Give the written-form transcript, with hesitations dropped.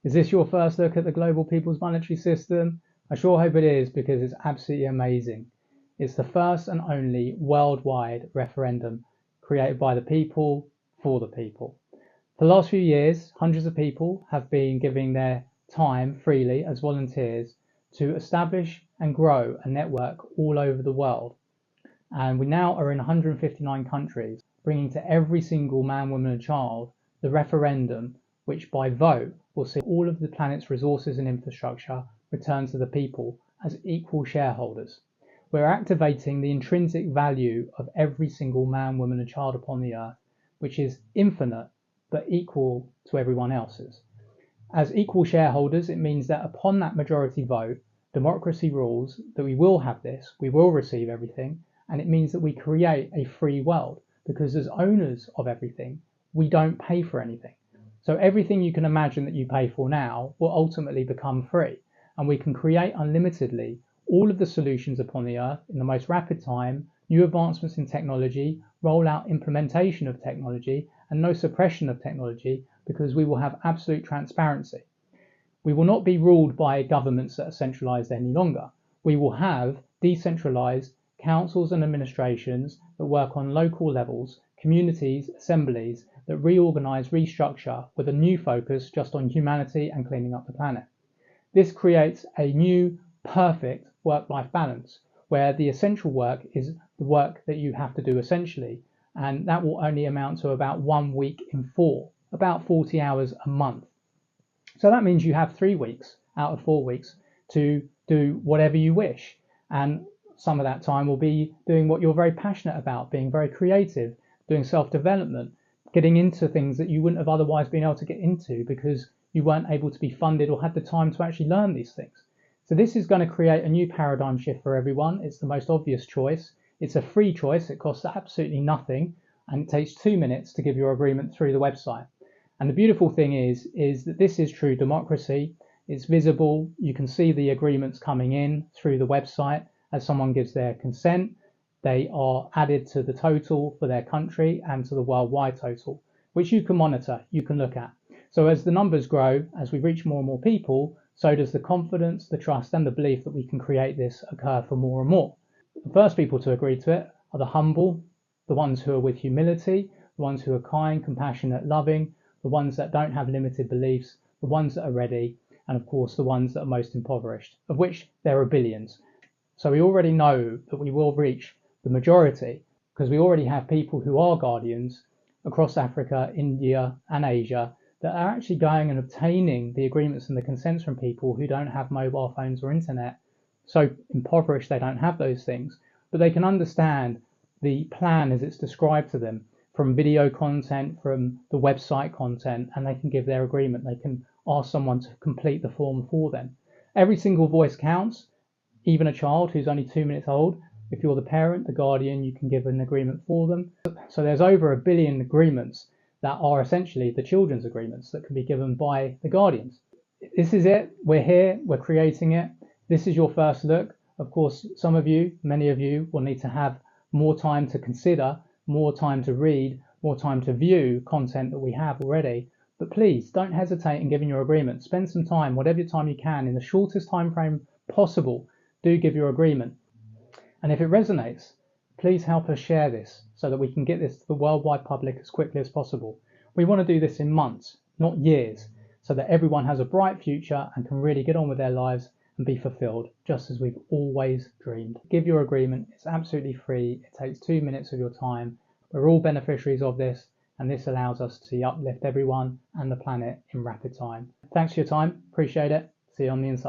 Is this your first look at the global people's monetary system? I sure hope it is, because it's absolutely amazing. It's the first and only worldwide referendum created by the people for the people. For the last few years, hundreds of people have been giving their time freely as volunteers to establish and grow a network all over the world. And we now are in 159 countries, bringing to every single man, woman and child the referendum, which by vote will see all of the planet's resources and infrastructure returned to the people as equal shareholders. We're activating the intrinsic value of every single man, woman and child upon the earth, which is infinite but equal to everyone else's. As equal shareholders, it means that upon that majority vote, democracy rules that we will have this, we will receive everything, and it means that we create a free world, because as owners of everything, we don't pay for anything. So everything you can imagine that you pay for now will ultimately become free, and we can create unlimitedly all of the solutions upon the earth in the most rapid time, new advancements in technology, roll out implementation of technology, and no suppression of technology, because we will have absolute transparency. We will not be ruled by governments that are centralized any longer. We will have decentralized councils and administrations that work on local levels, communities, assemblies that reorganize, restructure with a new focus just on humanity and cleaning up the planet. This creates a new, perfect work-life balance, where the essential work is the work that you have to do essentially, and that will only amount to about 1 week in 4, about 40 hours a month. So that means you have 3 weeks out of 4 weeks to do whatever you wish, and some of that time will be doing what you're very passionate about, being very creative, doing self-development, getting into things that you wouldn't have otherwise been able to get into because you weren't able to be funded or had the time to actually learn these things. So this is going to create a new paradigm shift for everyone. It's the most obvious choice. It's a free choice. It costs absolutely nothing, and it takes 2 minutes to give your agreement through the website. And the beautiful thing is that this is true democracy. It's visible. You can see the agreements coming in through the website as someone gives their consent. They are added to the total for their country and to the worldwide total, which you can monitor, you can look at. So as the numbers grow, as we reach more and more people, so does the confidence, the trust and the belief that we can create this occur for more and more. The first people to agree to it are the humble, the ones who are with humility, the ones who are kind, compassionate, loving, the ones that don't have limited beliefs, the ones that are ready, and of course the ones that are most impoverished, of which there are billions. So we already know that we will reach the majority, because we already have people who are guardians across Africa, India and Asia that are actually going and obtaining the agreements and the consents from people who don't have mobile phones or internet, so impoverished they don't have those things, but they can understand the plan as it's described to them from video content, from the website content, and they can give their agreement. They can ask someone to complete the form for them. Every single voice counts, even a child who's only 2 minutes old. If you're the parent, the guardian, you can give an agreement for them. So there's over 1 billion agreements that are essentially the children's agreements that can be given by the guardians. This is it. We're here. We're creating it. This is your first look. Of course, some of you, many of you, will need to have more time to consider, more time to read, more time to view content that we have already. But please don't hesitate in giving your agreement. Spend some time, whatever time you can, in the shortest time frame possible. Do give your agreement. And if it resonates, please help us share this so that we can get this to the worldwide public as quickly as possible. We want to do this in months, not years, so that everyone has a bright future and can really get on with their lives and be fulfilled, just as we've always dreamed. Give your agreement. It's absolutely free. It takes 2 minutes of your time. We're all beneficiaries of this, and this allows us to uplift everyone and the planet in rapid time. Thanks for your time. Appreciate it. See you on the inside.